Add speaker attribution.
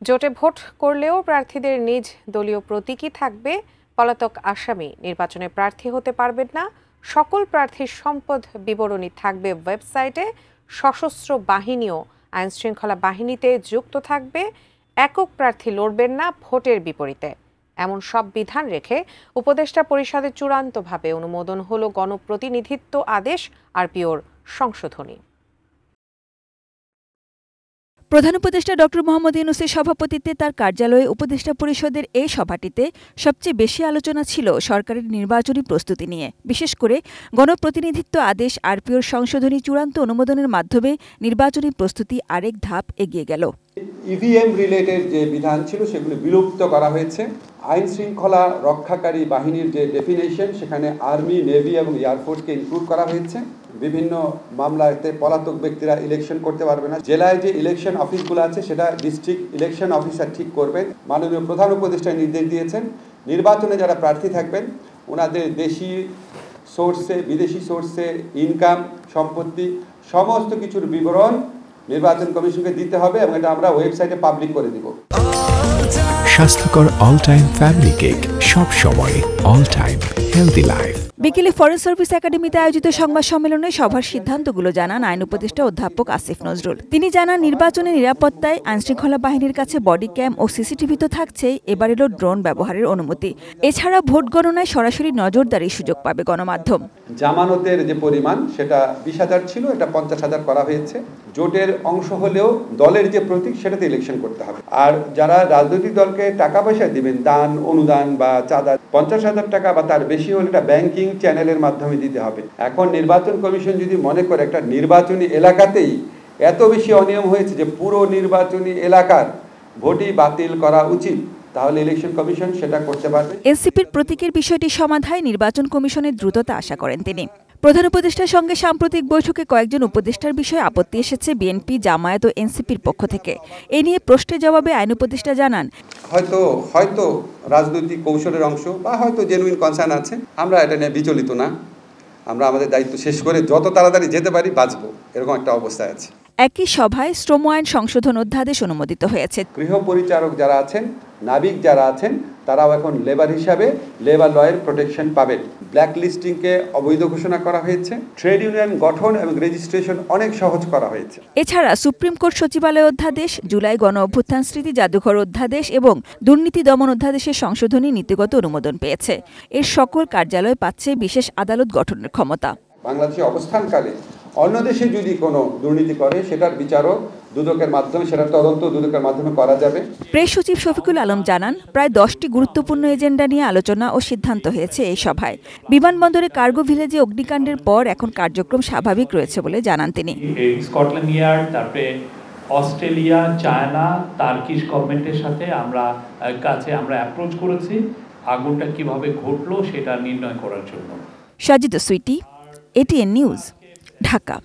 Speaker 1: জোটে ভোট করলেও প্রার্থীদের নিজ দলীয় প্রতীকই থাকবে। পলাতক আসামি নির্বাচনে প্রার্থী হতে পারবেন না। সকল প্রার্থীর সম্পদ বিবরণী থাকবে ওয়েবসাইটে। সশস্ত্র বাহিনীও আইনশৃঙ্খলা বাহিনীতে যুক্ত থাকবে। একক প্রার্থী লড়বেন না ভোটের বিপরীতে। এমন সব বিধান রেখে উপদেষ্টা পরিষদের চূড়ান্তভাবে অনুমোদন হলো গণপ্রতিনিধিত্ব আদেশ আরপিওর সংশোধনী।
Speaker 2: প্রধান উপদেষ্টা ডক্টর মোহাম্মদ ইউনূসের সভাপতিত্বে তার কার্যালয়ে উপদেষ্টা পরিষদের এই সভাটিতে সবচেয়ে বেশি আলোচনা ছিল সরকারের নির্বাচনী প্রস্তুতি নিয়ে। বিশেষ করে গণপ্রতিনিধিত্ব আদেশ আরপিওর সংশোধনী চূড়ান্ত অনুমোদনের মাধ্যমে নির্বাচনী প্রস্তুতি আরেক ধাপ এগিয়ে গেল।
Speaker 3: ইভিএম রিলেটেড যে বিধান ছিল সেগুলো বিলুপ্ত করা হয়েছে। আইন শৃঙ্খলা রক্ষাকারী বাহিনীর যে ডেফিনেশন সেখানে আর্মি, নেভি এবং এয়ারফোর্সকে ইনক্লুড করা হয়েছে। বিভিন্ন মামলাতে পলাতক ব্যক্তিরা ইলেকশন করতে পারবে না। জেলায় যে ইলেকশন অফিসগুলো আছে সেটা ডিস্ট্রিক্ট ইলেকশন অফিসার ঠিক করবেন। মাননীয় প্রধান উপদেষ্টা নির্দেশ দিয়েছেন নির্বাচনে যারা প্রার্থী থাকবেন ওনাদের দেশি সোর্সে, বিদেশি সোর্সে ইনকাম, সম্পত্তি সমস্ত কিছুর বিবরণ নির্বাচন কমিশনকে দিতে হবে এবং এটা আমরা ওয়েবসাইটে পাবলিক করে দিব।
Speaker 4: স্বাস্থ্যকর অল টাইম ফ্যামিলি কেক, সব সময় অল টাইম হেলদি লাইফ।
Speaker 2: বিকেলে ফরেন সার্ভিস একাডেমিতে আয়োজিত সংবাদ সম্মেলনে সভার সিদ্ধান্তগুলো জানান আইন উপদেষ্টা অধ্যাপক আসিফ নজরুল। তিনি জানান নির্বাচনের নিরাপত্তায় আইনশৃঙ্খলা বাহিনীর কাছে বডি ক্যাম ও সিসিটিভি তো থাকছেই, এবার এলো ড্রোন ব্যবহারের অনুমতি। এছাড়া ভোট গণনায় সরাসরি নজরদারির সুযোগ পাবে গণমাধ্যম।
Speaker 3: জামানতের যে পরিমাণ সেটা 20,000 ছিল, এটা 50,000 করা হয়েছে। জোটের অংশ হলেও দলের যে প্রতীক সেটাতে ইলেকশন করতে হবে। আর যারা রাজনৈতিক দলকে টাকা পয়সা দিবেন, দান, অনুদান বা চাঁদা, 50,000 টাকা বা তার বেশি হলে এটা ব্যাংকিং চ্যানেলের মাধ্যমে দিতে হবে। এখন নির্বাচন কমিশন যদি মনে করে একটা নির্বাচনী এলাকাতেই এত বেশি অনিয়ম হয়েছে যে পুরো নির্বাচনী এলাকার ভোটই বাতিল করা উচিত, তাহলে ইলেকশন কমিশন সেটা করতে পারবে।
Speaker 2: এনসিপির প্রতীকের বিষয়টি সমাধায় নির্বাচন কমিশনের দ্রুততা আশা করেন তিনি। প্রধান উপদেষ্টার সঙ্গে সাম্প্রতিক বৈঠকে কয়েকজন উপদেষ্টার বিষয়ে আপত্তি এসেছে বিএনপি, জামায়াত ও এনসিপির পক্ষ থেকে। এ নিয়ে প্রশ্নের জবাবে আইন উপদেষ্টা জানান,
Speaker 3: হয়তো রাজনৈতিক কৌশলের অংশ বা হয়তো জেনুইন কনসার্ন আছে, আমরা এটা নিয়ে বিচলিত না। আমরা আমাদের দায়িত্ব শেষ করে যত তাড়াতাড়ি যেতে পারি বাঁচবো, এরকম একটা অবস্থায় আছে।
Speaker 2: একই সভায় শ্রম আইন সংশোধন অধ্যাদেশ অনুমোদিত হয়েছে।
Speaker 3: গৃহ পরিচারক যারা আছেন, নাবিক যারা আছেন, তারাও এখন লেবার হিসাবে লেবার লয়ের প্রোটেকশন পাবেন। ব্ল্যাক লিস্টিংকে অবৈধ ঘোষণা করা হয়েছে। ট্রেড ইউনিয়ন গঠন এবং রেজিস্ট্রেশন অনেক সহজ করা হয়েছে।
Speaker 2: এছাড়া সুপ্রিম কোর্ট সচিবালয় অধ্যাদেশ, জুলাই গণ অভ্যুত্থান স্মৃতি জাদুঘর অধ্যাদেশ এবং দুর্নীতি দমন অধ্যাদেশের সংশোধনী নীতিগত অনুমোদন পেয়েছে। এর সকল কার্যালয় পাচ্ছে বিশেষ আদালত গঠনের ক্ষমতা।
Speaker 3: বাংলাদেশে অবস্থানকালে অন্য দেশে যদি কোনো দুর্নীতি করে সেটার বিচারও দুদকের মাধ্যমে, সেটা তদন্ত দুদকের মাধ্যমে করা যাবে।
Speaker 2: প্রেস সচিব শফিকুল আলম জানান, প্রায় 10টি গুরুত্বপূর্ণ এজেন্ডা নিয়ে আলোচনা ও সিদ্ধান্ত হয়েছে এই সভায়। বিমানবন্দরে কার্গো ভিলেজে অগ্নিকাণ্ডের পর এখন কার্যক্রম স্বাভাবিক রয়েছে বলে জানান তিনি।
Speaker 5: স্কটল্যান্ড ইয়ার্ড, তারপরে অস্ট্রেলিয়া, চায়না, টার্কিশ গভর্নমেন্টের সাথে আমরা অ্যাপ্রোচ করেছি আগুনটা কিভাবে ঘটলো সেটা নির্ণয় করার জন্য।
Speaker 2: Sajida Sweety, ATN news, Dhaka.